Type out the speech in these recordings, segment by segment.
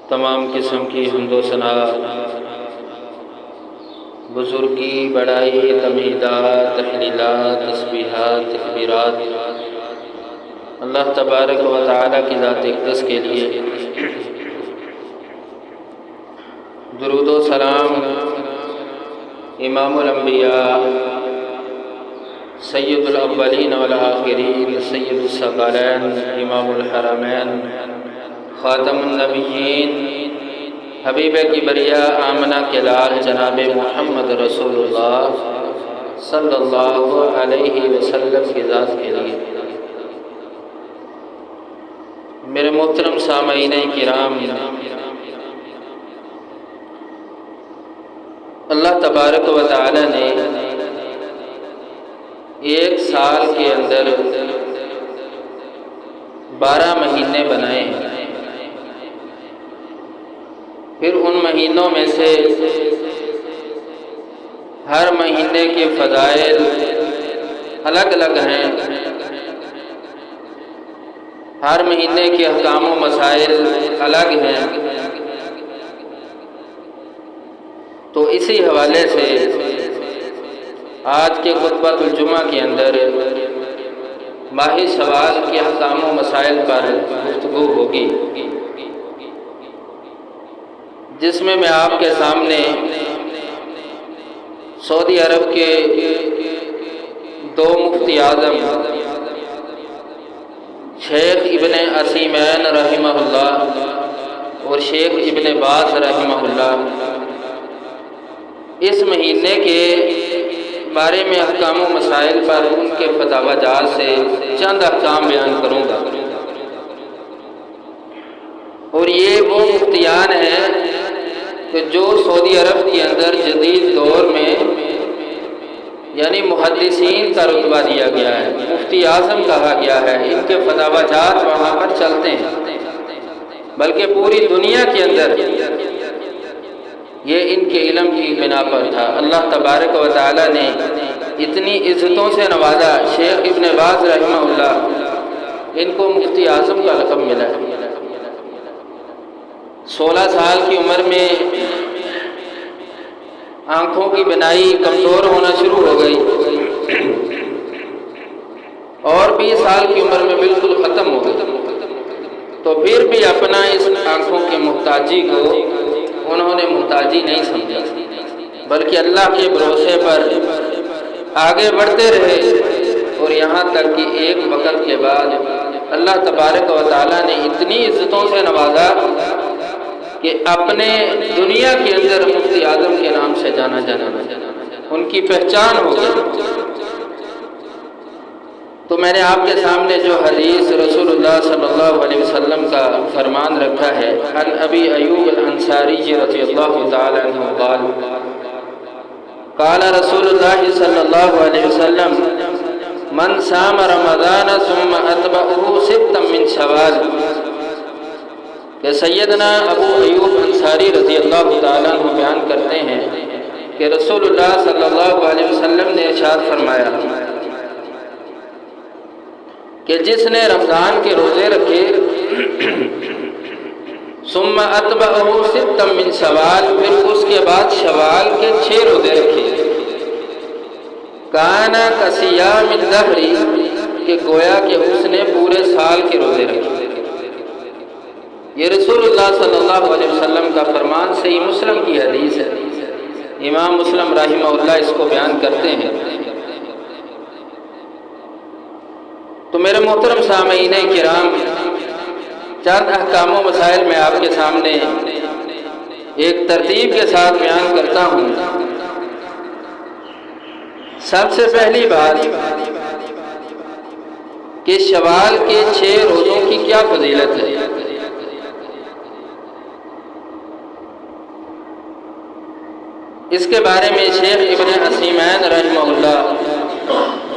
تمام قسم کی حمد و ثنا، بزرگی، بڑائی، تمہیدات، تحلیلات، تسبیحات، تکبیرات اللہ تبارک و تعالیٰ کی ذات اقدس کے لیے۔ درود و سلام امام الانبیاء، سید الاولین والآخرین، سید الثقلین، امام الحرمین، خاتم النبیین، حبیب کی بریہ آمنہ کے لال جناب محمد رسول اللہ صلی اللہ علیہ وسلم کی ذات کے لیے۔ میرے محترم سامعین کرام، اللہ تبارک و تعالی نے ایک سال کے اندر 12 مہینے بنائے ہیں۔ پھر ان مہینوں میں سے ہر مہینے کے فضائل الگ الگ ہیں، ہر مہینے کے احکام و مسائل الگ ہیں۔ تو اسی حوالے سے آج کے خطبۃ الجمعہ کے اندر ماہ شوال کے احکام و مسائل پر گفتگو ہوگی، جس میں آپ کے سامنے سعودی عرب کے 2 مفتی اعظم شیخ ابن عثیمین رحمہ اللہ اور شیخ ابن باز رحمہ اللہ اس مہینے کے بارے میں احکام و مسائل پر ان کے فتاوی جات سے چند احکام بیان کروں گا۔ اور یہ وہ مفتیان ہیں کہ جو سعودی عرب کے اندر جدید دور میں یعنی محدثین کا رتبہ دیا گیا ہے، مفتی اعظم کہا گیا ہے۔ ان کے فتاوی جات وہاں پر چلتے ہیں، بلکہ پوری دنیا کے اندر یہ ان کے علم کی بنا پر تھا۔ اللہ تبارک و تعالی نے اتنی عزتوں سے نوازا، شیخ ابن باز رحمہ اللہ ان کو مفتی اعظم کا لقب ملا ہے۔ 16 سال کی عمر میں آنکھوں کی بینائی کمزور ہونا شروع ہو گئی اور 20 سال کی عمر میں بالکل ختم ہو گئی۔ تو پھر بھی اپنا اس آنکھوں کی محتاجی کو انہوں نے محتاجی نہیں سمجھا، بلکہ اللہ کے بھروسے پر آگے بڑھتے رہے، اور یہاں تک کہ ایک وقت کے بعد اللہ تبارک و تعالیٰ نے اتنی عزتوں سے نوازا کہ اپنے دنیا کے اندر مفتی اعظم کے نام سے جانا ان کی پہچان ہو گئی۔ تو میں نے آپ کے سامنے جو حدیث رسول اللہ صلی اللہ علیہ وسلم کا فرمان رکھا ہے، عن ابی ایوب الانصاری رضی اللہ تعالی عنہ قال قال رسول اللہ صلی اللہ علیہ وسلم من صام رمضان ثم اتبعه 6 من شوال، کہ سیدنا ابو ایوب انصاری رضی اللہ تعالیٰ عنہ بیان کرتے ہیں کہ رسول اللہ صلی اللہ علیہ وسلم نے ارشاد فرمایا کہ جس نے رمضان کے روزے رکھے ثم اتبعہ 6 من شوال، پھر اس کے بعد شوال کے 6 روزے رکھے، کان کصیام الدہر، کہ گویا کہ اس نے پورے سال کے روزے رکھے۔ یہ رسول اللہ صلی اللہ علیہ وسلم کا فرمان صحیح مسلم کی حدیث ہے۔ امام مسلم رحمہ اللہ اس کو بیان کرتے ہیں۔ تو میرے محترم سامعین کرام، چند احکام و مسائل میں آپ کے سامنے ایک ترتیب کے ساتھ بیان کرتا ہوں۔ سب سے پہلی بات کہ شوال کے 6 روزوں کی کیا فضیلت ہے۔ اس کے بارے میں شیخ ابن عثیمین رحمہ اللہ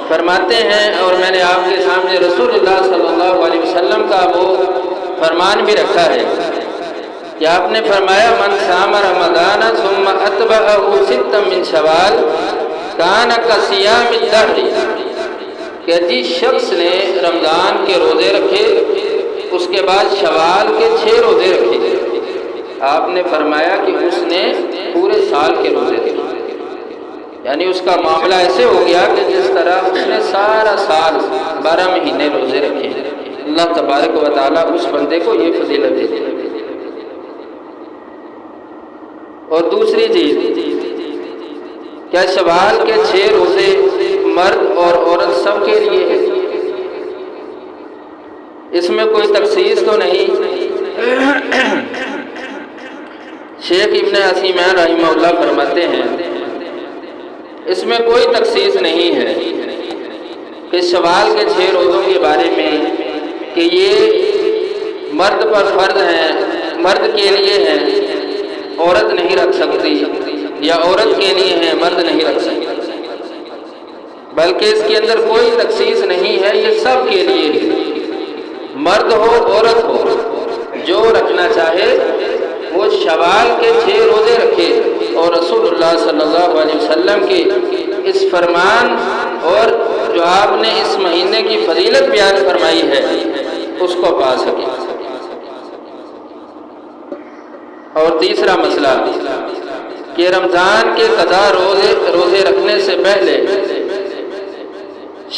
فرماتے ہیں، اور میں نے آپ کے سامنے رسول اللہ صلی اللہ علیہ وسلم کا وہ فرمان بھی رکھا ہے کہ آپ نے فرمایا من صام رمضان ثم اتبعہ 6 من شوال کان کصیام الدہر، کہ جس شخص نے رمضان کے روزے رکھے اس کے بعد شوال کے 6 روزے رکھے، آپ نے فرمایا کہ اس نے پورے سال کے روزے رکھے، یعنی اس کا معاملہ ایسے ہو گیا کہ جس طرح اس نے سارا سال 12 مہینے روزے رکھے۔ اللہ تبارک و تعالیٰ اس بندے کو یہ فضیلت دیتے ہیں۔ اور دوسری چیز، کیا شوال کے 6 روزے مرد اور عورت سب کے لیے ہیں؟ اس میں کوئی تخصیص تو نہیں۔ شیخ ابن عثیمین رحمہ اللہ فرماتے ہیں اس میں کوئی تخصیص نہیں ہے کہ شوال کے 6 روزوں کے بارے میں کہ یہ مرد پر فرض ہیں، مرد کے لیے ہیں، عورت نہیں رکھ سکتی، یا عورت کے لیے ہیں، مرد نہیں رکھ سکتی، بلکہ اس کے اندر کوئی تخصیص نہیں ہے، یہ سب کے لیے ہے، مرد ہو عورت ہو، جو رکھنا چاہے وہ شوال کے 6 روزے رکھے۔ اور رسول اللہ صلی اللہ علیہ وسلم کے اس فرمان اور جو آپ نے اس مہینے کی فضیلت بیان فرمائی ہے اس کو پا سکے۔ اور تیسرا مسئلہ کہ رمضان کے قضا روزے رکھنے سے پہلے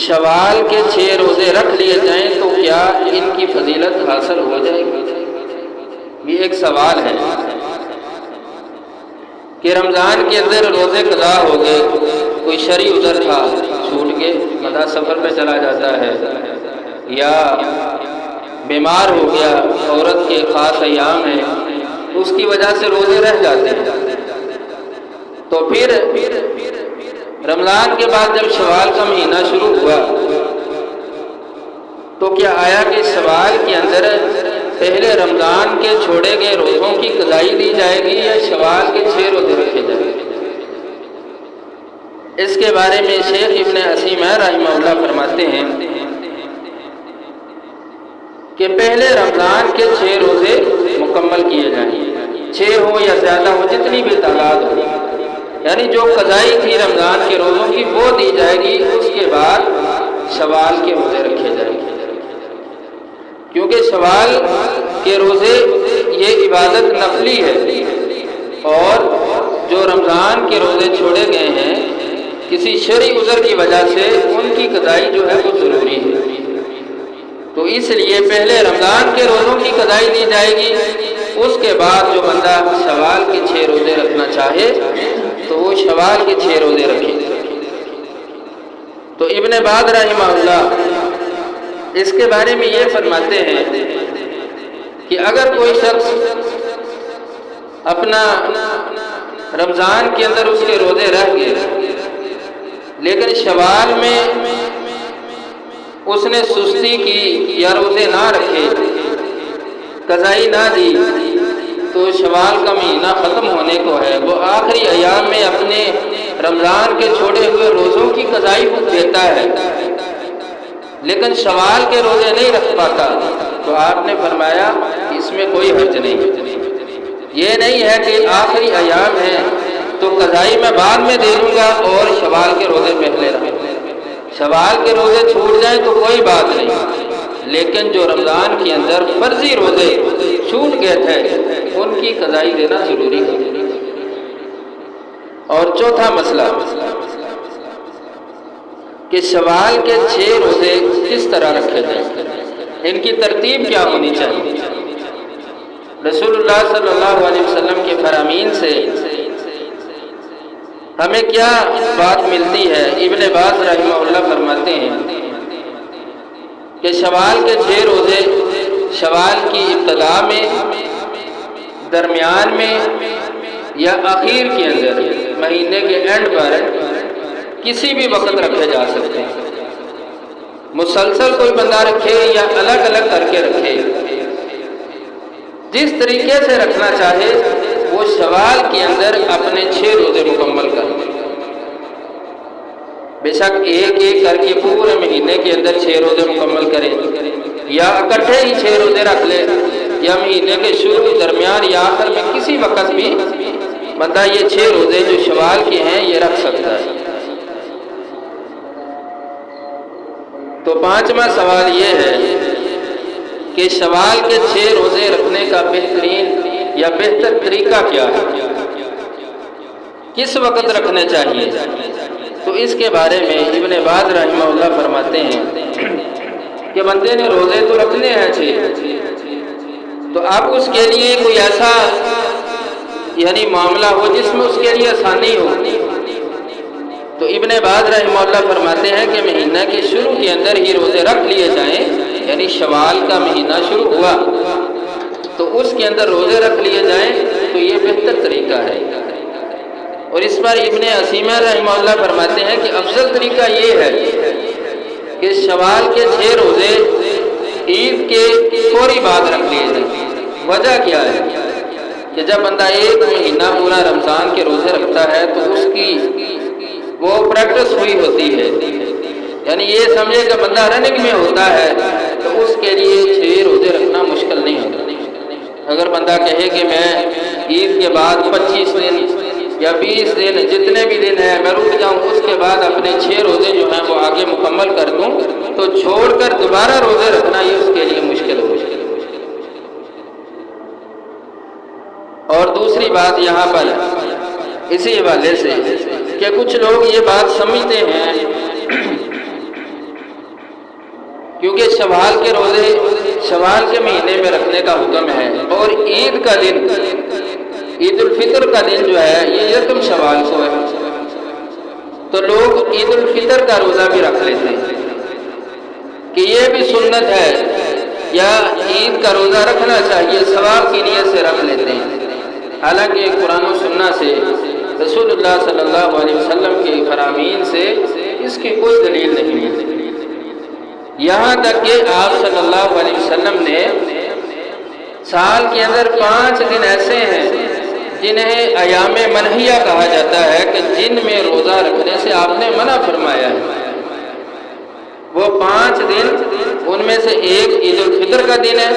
شوال کے 6 روزے رکھ لیے جائیں تو کیا ان کی فضیلت حاصل ہو جائے گی؟ یہ ایک سوال ہے کہ رمضان کے اندر روزے قضا ہو گئے، کوئی شرعی عذر تھا، چھوٹ کے بندہ سفر پہ چلا جاتا ہے، یا بیمار ہو گیا، عورت کے خاص ایام ہیں، اس کی وجہ سے روزے رہ جاتے ہیں، تو پھر رمضان کے بعد جب شوال کا مہینہ شروع ہوا تو کیا آیا کہ شوال کے اندر پہلے رمضان کے چھوڑے گئے روزوں کی قضائی دی جائے گی یا شوال کے 6 روزے رکھے جائیں گے؟ اس کے بارے میں شیخ ابن عثیمین رحمہ اللہ فرماتے ہیں کہ پہلے رمضان کے 6 روزے مکمل کیے جائیں گے، 6 ہو یا زیادہ ہو، جتنی بھی تعداد ہو، یعنی جو قضائی تھی رمضان کے روزوں کی وہ دی جائے گی، اس کے بعد شوال کے روزے رکھے جائیں گے، کیونکہ شوال کے روزے یہ عبادت نفلی ہے، اور جو رمضان کے روزے چھوڑے گئے ہیں کسی شرعی عذر کی وجہ سے ان کی قضائی جو ہے وہ ضروری ہے، تو اس لیے پہلے رمضان کے روزوں کی قضائی دی جائے گی، اس کے بعد جو بندہ شوال کے 6 روزے رکھنا چاہے تو وہ شوال کے 6 روزے رکھے۔ تو ابن باز رحمہ اللہ اس کے بارے میں یہ فرماتے ہیں کہ اگر کوئی شخص اپنا رمضان کے اندر اس کے روزے رہ گئے لیکن شوال میں اس نے سستی کی یا روزے نہ رکھے، قضائی نہ دی، تو شوال کا مہینہ ختم ہونے کو ہے، وہ آخری ایام میں اپنے رمضان کے چھوڑے ہوئے روزوں کی قضائی دیتا ہے لیکن شوال کے روزے نہیں رکھ پاتا، تو آپ نے فرمایا کہ اس میں کوئی حرج نہیں، یہ نہیں ہے کہ آخری ایام ہے تو قضائی میں بعد میں دے دوں گا اور شوال کے روزے پہلے رکھ، شوال کے روزے چھوٹ جائیں تو کوئی بات نہیں، لیکن جو رمضان کے اندر فرضی روزے چھوٹ گئے تھے ان کی قضائی دینا ضروری ہے۔ اور چوتھا مسئلہ کہ شوال کے 6 روزے کس طرح رکھے جائیں، ان کی ترتیب کیا ہونی چاہیے؟ رسول اللہ صلی اللہ علیہ وسلم کے فرامین سے ہمیں کیا بات ملتی ہے؟ ابن باز رحمہ اللہ فرماتے ہیں کہ شوال کے 6 روزے شوال کی ابتدا میں، درمیان میں یا آخر کے اندر، مہینے کے اینڈ پر کسی بھی وقت رکھے جا سکتے ہیں، مسلسل کوئی بندہ رکھے یا الگ الگ کر کے رکھے، جس طریقے سے رکھنا چاہے وہ شوال کے اندر اپنے 6 روزے مکمل کر لے، بے شک ایک ایک کر کے پورے مہینے کے اندر 6 روزے مکمل کرے، یا اکٹھے ہی 6 روزے رکھ لے، یا مہینے کے شروع، درمیان یا آخر میں کسی وقت بھی بندہ یہ 6 روزے جو شوال کے ہیں یہ رکھ سکتا ہے۔ تو 5واں سوال یہ ہے کہ شوال کے 6 روزے رکھنے کا بہترین یا بہتر طریقہ کیا ہے، کس وقت رکھنے چاہیے؟ تو اس کے بارے میں ابن باز رحمہ اللہ فرماتے ہیں کہ بندے نے روزے تو رکھنے ہیں تو اب اس کے لیے کوئی ایسا معاملہ ہو جس میں اس کے لیے آسانی ہو۔ تو ابن باز رحمہ اللہ فرماتے ہیں کہ مہینہ کے شروع کے اندر ہی روزے رکھ لیے جائیں، یعنی شوال کا مہینہ شروع ہوا تو اس کے اندر روزے رکھ لیے جائیں تو یہ بہتر طریقہ ہے۔ اور اس پر ابن عثیمہ رحمہ اللہ فرماتے ہیں کہ افضل طریقہ یہ ہے کہ شوال کے 6 روزے عید کے فوری بعد رکھ لیے جائیں۔ وجہ کیا ہے کہ جب بندہ ایک مہینہ پورا رمضان کے روزے رکھتا ہے تو اس کی وہ پریکٹس ہوئی ہوتی ہے، یعنی یہ سمجھے کہ بندہ رننگ میں ہوتا ہے تو اس کے لیے 6 روزے رکھنا مشکل نہیں ہوتا۔ اگر بندہ کہے کہ میں عید کے بعد 25 دن یا 20 دن جتنے بھی دن ہیں میں رک جاؤں، اس کے بعد اپنے 6 روزے جو ہیں وہ آگے مکمل کر دوں، تو چھوڑ کر دوبارہ روزے رکھنا یہ اس کے لیے مشکل ہو۔ اور دوسری بات یہاں پر اسی حوالے سے کہ کچھ لوگ یہ بات سمجھتے ہیں کیونکہ شوال کے روزے شوال کے مہینے میں رکھنے کا حکم ہے اور عید کا دن عید الفطر کا دن جو ہے یہ یکم شوال کو ہے، تو لوگ عید الفطر کا روزہ بھی رکھ لیتے ہیں کہ یہ بھی سنت ہے یا عید کا روزہ رکھنا چاہیے، ثواب کی نیت سے رکھ لیتے ہیں۔ حالانکہ قرآن و سنت سے رسول اللہ صلی اللہ علیہ وسلم کے فرامین سے اس کی کوئی دلیل نہیں ہے، یہاں تک کہ آپ صلی اللہ علیہ وسلم نے سال کے اندر 5 دن ایسے ہیں جنہیں ایام منہیہ کہا جاتا ہے کہ جن میں روزہ رکھنے سے آپ نے منع فرمایا ہے۔ وہ 5 دن ان میں سے ایک عید الفطر کا دن ہے،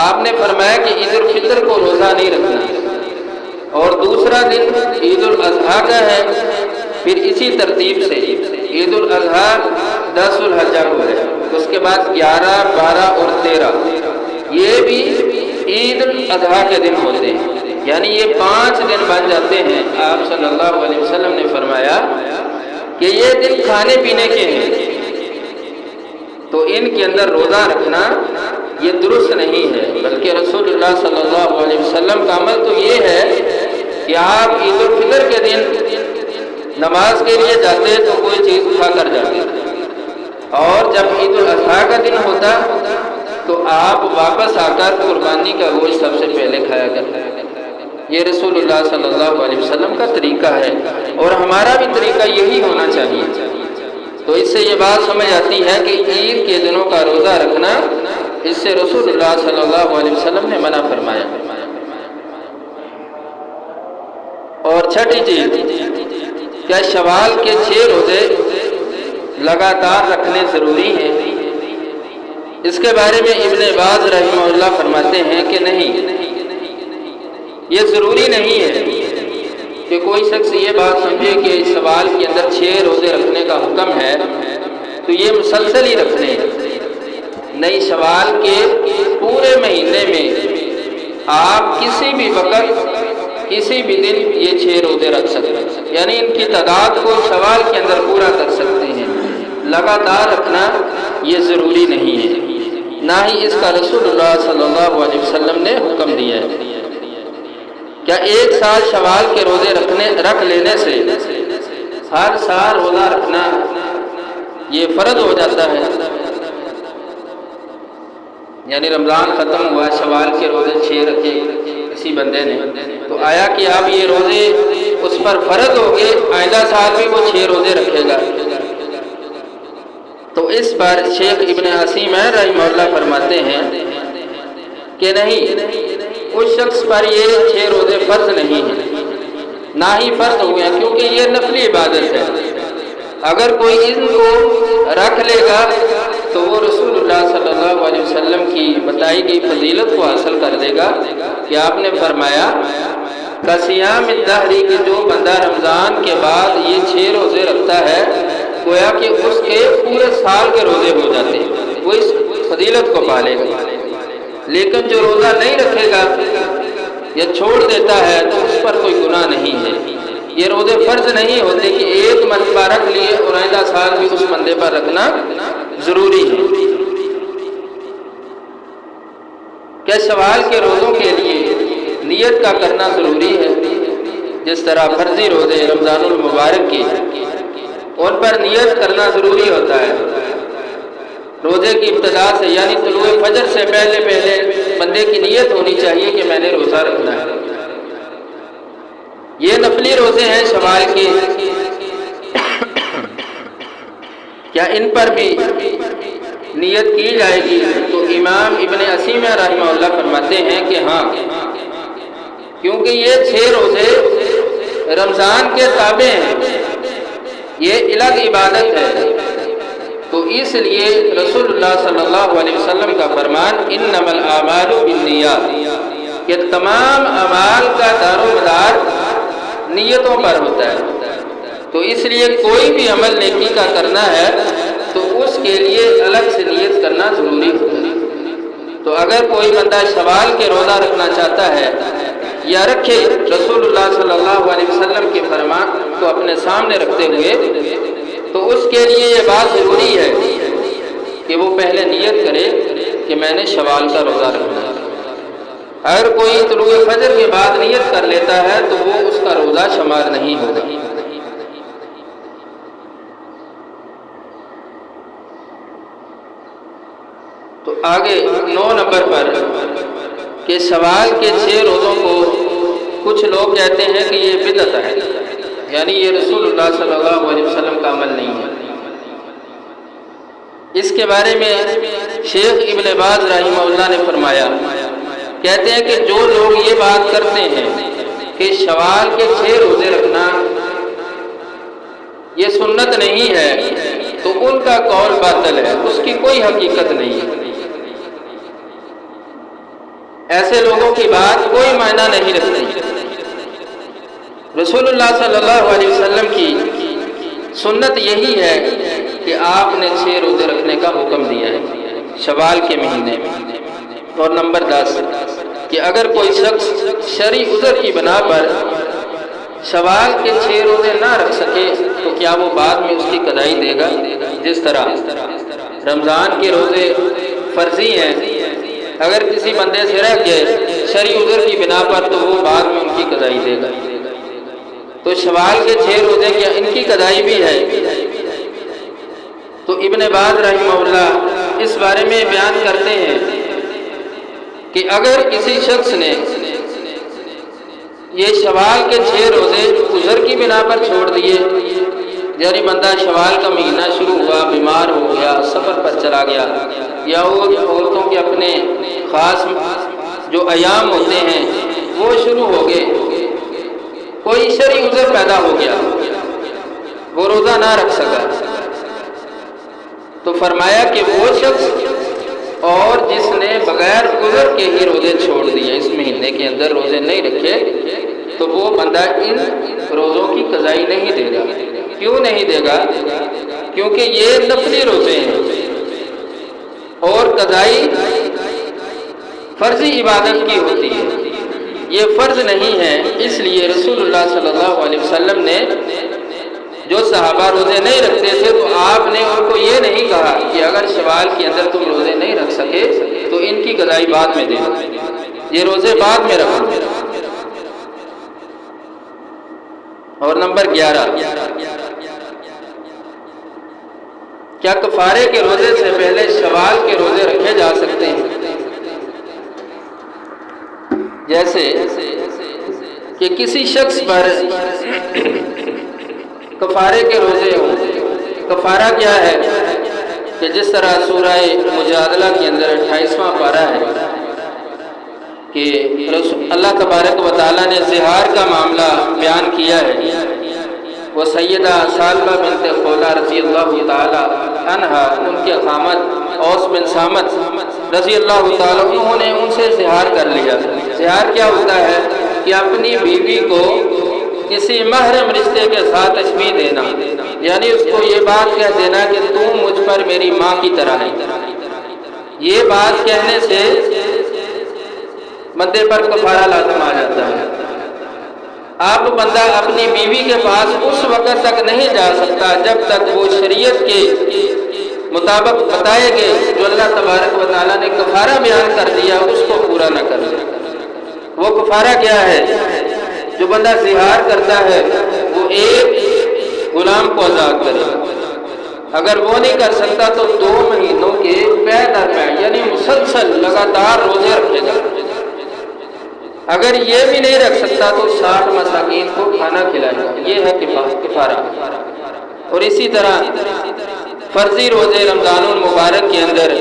آپ نے فرمایا کہ عید الفطر کو روزہ نہیں رکھنا، اور دوسرا دن عید الاضحیٰ کا ہے، پھر اسی ترتیب سے عید الاضحیٰ 10 الحجہ کو ہے، اس کے بعد 11، 12 اور 13 یہ بھی عید الاضحیٰ کے دن ہوتے ہیں، یعنی یہ 5 دن بن جاتے ہیں۔ آپ صلی اللہ علیہ وسلم نے فرمایا کہ یہ دن کھانے پینے کے ہیں، تو ان کے اندر روزہ رکھنا یہ درست نہیں ہے، بلکہ رسول اللہ صلی اللہ علیہ وسلم کا عمل تو یہ ہے کہ آپ عید الفطر کے دن نماز کے لیے جاتے تو کوئی چیز کھا کر جاتے، اور جب عید الاضحیٰ کا دن ہوتا تو آپ واپس آ کر قربانی کا گوشت سب سے پہلے کھایا کرتے۔ یہ رسول اللہ صلی اللہ علیہ وسلم کا طریقہ ہے اور ہمارا بھی طریقہ یہی ہونا چاہیے۔ تو اس سے یہ بات سمجھ آتی ہے کہ عید کے دنوں کا روزہ رکھنا اس سے رسول اللہ صلی اللہ علیہ وسلم نے منع فرمایا۔ اور چھٹی چیز، کیا شوال کے 6 روزے لگاتار رکھنے ضروری ہیں؟ اس کے بارے میں ابن باز رحمہ اللہ فرماتے ہیں کہ نہیں، یہ ضروری نہیں ہے کہ کوئی شخص یہ بات سمجھے کہ اس شوال کے اندر 6 روزے رکھنے کا حکم ہے تو یہ مسلسل ہی رکھنے ہیں۔ نہیں، شوال کے پورے مہینے میں آپ کسی بھی وقت کسی بھی دن یہ 6 روزے رکھ سکتے ہیں، یعنی ان کی تعداد کو شوال کے اندر پورا کر سکتے ہیں۔ لگاتار رکھنا یہ ضروری نہیں ہے، نہ ہی اس کا رسول اللہ صلی اللہ علیہ وسلم نے حکم دیا ہے۔ کیا ایک سال شوال کے روزے رکھ لینے سے ہر سال روزہ رکھنا یہ فرض ہو جاتا ہے؟ یعنی رمضان ختم ہوا، شوال کے روزے 6 رکھے کسی بندے نے، تو آیا کہ اب یہ روزے اس پر فرض ہو گئے، آئندہ سال بھی وہ 6 روزے رکھے گا؟ تو اس پر شیخ ابن عثیم رحمہ اللہ فرماتے ہیں کہ نہیں، اس شخص پر یہ 6 روزے فرض نہیں ہیں، نہ ہی فرض ہوئے ہیں، کیونکہ یہ نفلی عبادت ہے۔ اگر کوئی ان کو رکھ لے گا تو وہ رسول اللہ صلی اللہ علیہ وسلم کی بتائی گئی فضیلت کو حاصل کر دے گا کہ آپ نے فرمایا قسیام الدہری کہ جو بندہ رمضان کے بعد یہ 6 روزے رکھتا ہے گویا کہ اس کے پورے سال کے روزے ہو جاتے ہیں، وہ اس فضیلت کو پالے گا۔ لیکن جو روزہ نہیں رکھے گا یا چھوڑ دیتا ہے تو اس پر کوئی گناہ نہیں ہے۔ یہ روزے فرض نہیں ہوتے کہ ایک مرتبہ رکھ لیے اور آئندہ سال بھی اس بندے پر رکھنا ضروری ہے۔ کیا شوال کے روزوں کے لیے نیت کا کرنا ضروری ہے؟ جس طرح فرضی روزے رمضان المبارک کی ان پر نیت کرنا ضروری ہوتا ہے۔ روزے کی ابتدا سے یعنی طلوع فجر سے پہلے بندے کی نیت ہونی چاہیے کہ میں نے روزہ رکھنا ہے۔ یہ نفلی روزے ہیں شوال کے، کیا ان پر بھی نیت کی جائے گی؟ تو امام ابن عثیمیہ رحمہ اللہ فرماتے ہیں کہ ہاں، کیونکہ یہ 6 روزے رمضان کے تابع ہیں، یہ الگ عبادت ہے، تو اس لیے رسول اللہ صلی اللہ علیہ وسلم کا فرمان انما الاعمال بالنیات کہ تمام اعمال کا دار و مدار نیتوں پر ہوتا ہے، تو اس لیے کوئی بھی عمل نیکی کا کرنا ہے تو اس کے لیے الگ سے نیت کرنا ضروری ہوتا ہے۔ تو اگر کوئی بندہ شوال کے روزہ رکھنا چاہتا ہے یا رکھے رسول اللہ صلی اللہ علیہ وسلم کے فرمان کو اپنے سامنے رکھتے ہوئے، تو اس کے لیے یہ بات ضروری ہے کہ وہ پہلے نیت کرے کہ میں نے شوال کا روزہ رکھنا ہے۔ اگر کوئی طلوع فجر کے بعد نیت کر لیتا ہے تو وہ اس کا روزہ شمار نہیں ہوگا۔ تو آگے 9 نمبر پر کہ شوال کے 6 روزوں کو کچھ لوگ کہتے ہیں کہ یہ بدعت ہے، یعنی یہ رسول اللہ صلی اللہ علیہ وسلم کا عمل نہیں ہے۔ اس کے بارے میں شیخ ابن باز رحمہ اللہ نے فرمایا، کہتے ہیں کہ جو لوگ یہ بات کرتے ہیں کہ شوال کے 6 روزے رکھنا یہ سنت نہیں ہے تو ان کا قول باطل ہے، اس کی کوئی حقیقت نہیں ہے۔ ایسے لوگوں کی بات کوئی معنی نہیں رکھتی۔ رسول اللہ صلی اللہ علیہ وسلم کی سنت یہی ہے کہ آپ نے 6 روزے رکھنے کا حکم دیا ہے شوال کے مہینے میں۔ اور نمبر 10 کہ اگر کوئی شخص شرعی عذر کی بنا پر شوال کے 6 روزے نہ رکھ سکے تو کیا وہ بعد میں اس کی قضائی دے گا؟ جس طرح رمضان کے روزے فرضی ہیں، اگر کسی بندے سے رہ گئے شرعی عذر کی بنا پر تو وہ بعد میں ان کی قضائی دے گا۔ تو شوال کے 6 روزے کیا ان کی قضائی بھی ہے؟ تو ابن باز رحمہ اللہ اس بارے میں بیان کرتے ہیں کہ اگر کسی شخص نے یہ شوال کے 6 روزے عذر کی بنا پر چھوڑ دیے، یعنی بندہ شوال کا مہینہ شروع ہوا، بیمار ہو گیا، سفر پر چلا گیا، یا وہ عورتوں کے اپنے خاص جو ایام ہوتے ہیں وہ شروع ہو گئے، کوئی شرعی عذر پیدا ہو گیا، وہ روزہ نہ رکھ سکا، تو فرمایا کہ وہ شخص اور جس نے بغیر عذر کے ہی روزے چھوڑ دیے، اس مہینے کے اندر روزے نہیں رکھے، تو وہ بندہ ان روزوں کی قضائی نہیں دے گا۔ کیوں نہیں دے گا؟ کیونکہ یہ نفلی روزے ہیں اور قضائی فرضی عبادت کی ہوتی ہے، یہ فرض نہیں ہے۔ اس لیے رسول اللہ صلی اللہ علیہ وسلم نے جو صحابہ روزے نہیں رکھتے تھے تو آپ نے ان کو یہ نہیں کہا کہ اگر شوال کے اندر تم روزے نہیں رکھ سکے تو ان کی قضائی بعد میں دے دو، یہ روزے بعد میں رکھو۔ اور نمبر 11 کیا کفارے کے روزے سے پہلے شوال کے روزے رکھے جا سکتے ہیں؟ جیسے کہ کسی شخص پر کفارے کے روزے ہوں۔ کفارہ کیا ہے؟ کہ جس طرح سورہ مجادلہ کے اندر 28واں پارہ ہے کہ اللہ تبارک و تعالیٰ نے زہار کا معاملہ بیان کیا ہے۔ وہ سیدہ سالبہ بنت خولہ رضی اللہ تعالیٰ عنہا، ان کے خامد اوس بن صامت رضی اللہ تعالیٰ، انہوں نے ان سے زہار کر لیا۔ زہار کیا ہوتا ہے؟ کہ اپنی بیوی کو کسی محرم رشتے کے ساتھ تشبیہ دینا، یعنی اس کو یہ بات کہہ دینا کہ تم مجھ پر میری ماں کی طرح ہے۔ یہ بات کہنے سے بندے پر کفارہ لازم آ جاتا ہے۔ اب بندہ اپنی بیوی کے پاس اس وقت تک نہیں جا سکتا جب تک وہ شریعت کے مطابق بتائے گئے جو اللہ تبارک و تعالیٰ نے کفارہ بیان کر دیا اس کو پورا نہ کر لے۔ وہ کفارہ کیا ہے؟ جو بندہ زہار کرتا ہے وہ ایک غلام کو آزاد کرے، اگر وہ نہیں کر سکتا تو 2 مہینوں کے پے در پے یعنی مسلسل لگاتار روزے رکھے گا، اگر یہ بھی نہیں رکھ سکتا تو 60 مساکین کو کھانا کھلائے گا، یہ ہے کفارہ۔ اور اسی طرح فرضی روزے رمضان المبارک کے اندر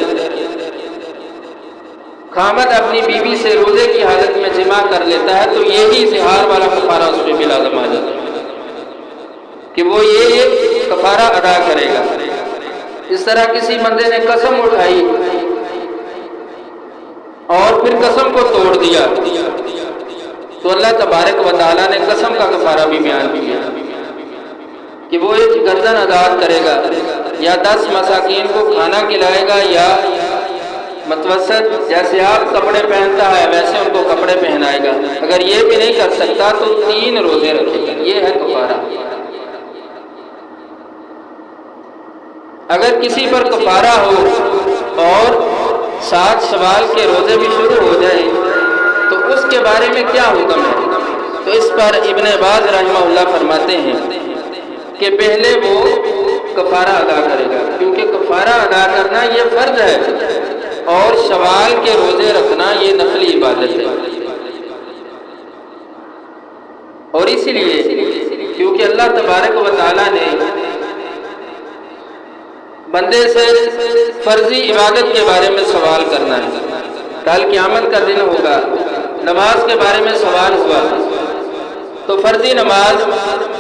خامد اپنی بیوی سے روزے کی حالت میں جماع کر لیتا ہے تو یہی زہار والا کفارہ اس پہ بھی لازم آ جاتا ہے کہ وہ یہ کفارہ ادا کرے گا۔ اس طرح کسی بندے نے قسم اٹھائی اور پھر قسم کو توڑ دیا تو اللہ تبارک و تعالیٰ نے قسم کا کفارہ بھی بیان کیا کہ وہ ایک گردن آزاد کرے گا یا 10 مساکین کو کھانا کھلائے گا، یا متوسط جیسے آپ کپڑے پہنتا ہے ویسے ان کو کپڑے پہنائے گا، اگر یہ بھی نہیں کر سکتا تو 3 روزے رکھے گا، یہ ہے کفارہ۔ اگر کسی پر کفارہ ہو اور 7 شوال کے روزے بھی شروع ہو جائیں تو اس کے بارے میں کیا حکم ہے؟ تو اس پر ابن باز رحمہ اللہ فرماتے ہیں کہ پہلے وہ کفارہ ادا کرے گا، کیونکہ کفارہ ادا کرنا یہ فرض ہے اور شوال کے روزے رکھنا یہ نفلی عبادت ہے۔ اور اسی لیے کیونکہ اللہ تبارک و تعالیٰ نے بندے سے فرضی عبادت کے بارے میں سوال کرنا ہے، کل قیامت کا دن ہوگا، نماز کے بارے میں سوال ہوا تو فرضی نماز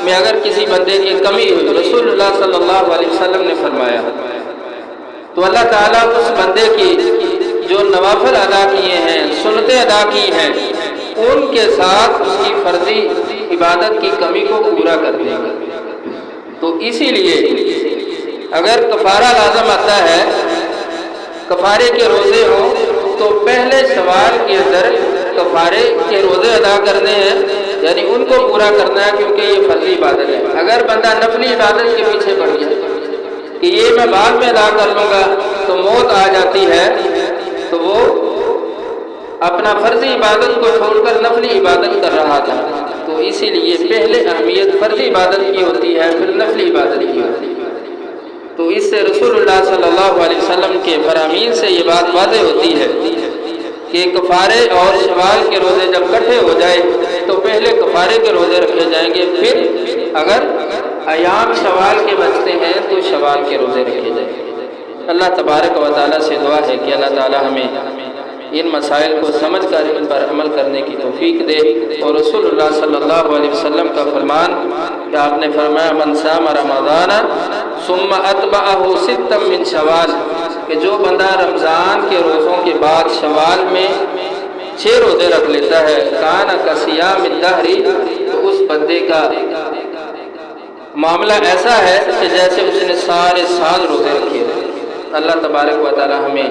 میں اگر کسی بندے کی کمی ہوئی، رسول اللہ صلی اللہ علیہ وسلم نے فرمایا تو اللہ تعالیٰ اس بندے کی جو نوافل ادا کیے ہیں، سنتیں ادا کی ہیں، ان کے ساتھ اس کی فرضی عبادت کی کمی کو پورا کر دے گا۔ تو اسی لیے اگر کفارہ لازم آتا ہے، کفارے کے روزے ہوں تو پہلے شوال کے اندر کفارے کے روزے ادا کرنے ہیں، یعنی ان کو پورا کرنا ہے کیونکہ یہ فرضی عبادت ہے۔ اگر بندہ نفلی عبادت کے پیچھے پڑ گیا کہ یہ میں بعد میں ادا کر لوں گا تو موت آ جاتی ہے تو وہ اپنا فرضی عبادت کو چھوڑ کر نفلی عبادت کر رہا تھا، تو اسی لیے پہلے اہمیت فرضی عبادت کی ہوتی ہے پھر نفلی عبادت کی ہوتی ہے۔ تو اس سے رسول اللہ صلی اللہ علیہ وسلم کے فرامین سے یہ بات واضح ہوتی ہے کہ کفارے اور شوال کے روزے جب اکٹھے ہو جائے تو پہلے کفارے کے روزے رکھے جائیں گے، پھر اگر ایام شوال کے بچتے ہیں تو شوال کے روزے رکھے جائیں گے۔ اللہ تبارک و تعالیٰ سے دعا ہے کہ اللہ تعالیٰ ہمیں ان مسائل کو سمجھ کر ان پر عمل کرنے کی توفیق دے۔ اور رسول اللہ صلی اللہ علیہ وسلم کا فرمان کہ آپ نے فرمایا من صام رمضان ثم اتبعہ ستا من شوال، کہ جو بندہ رمضان کے روزوں کے بعد شوال میں 6 روزے رکھ لیتا ہے کان کصیام الدہر، تو اس بندے کا معاملہ ایسا ہے کہ جیسے اس نے سارے سال روزے رکھے ہیں۔ اللہ تبارک و تعالی ہمیں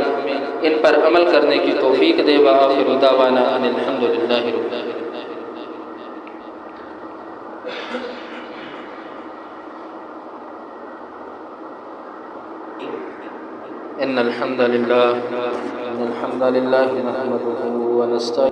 ان پر عمل کرنے کی توفیق دے۔ وآخر دعوانا ان الحمد للہ رب العالمین۔ ان الحمد للہ نحمده ونستعینه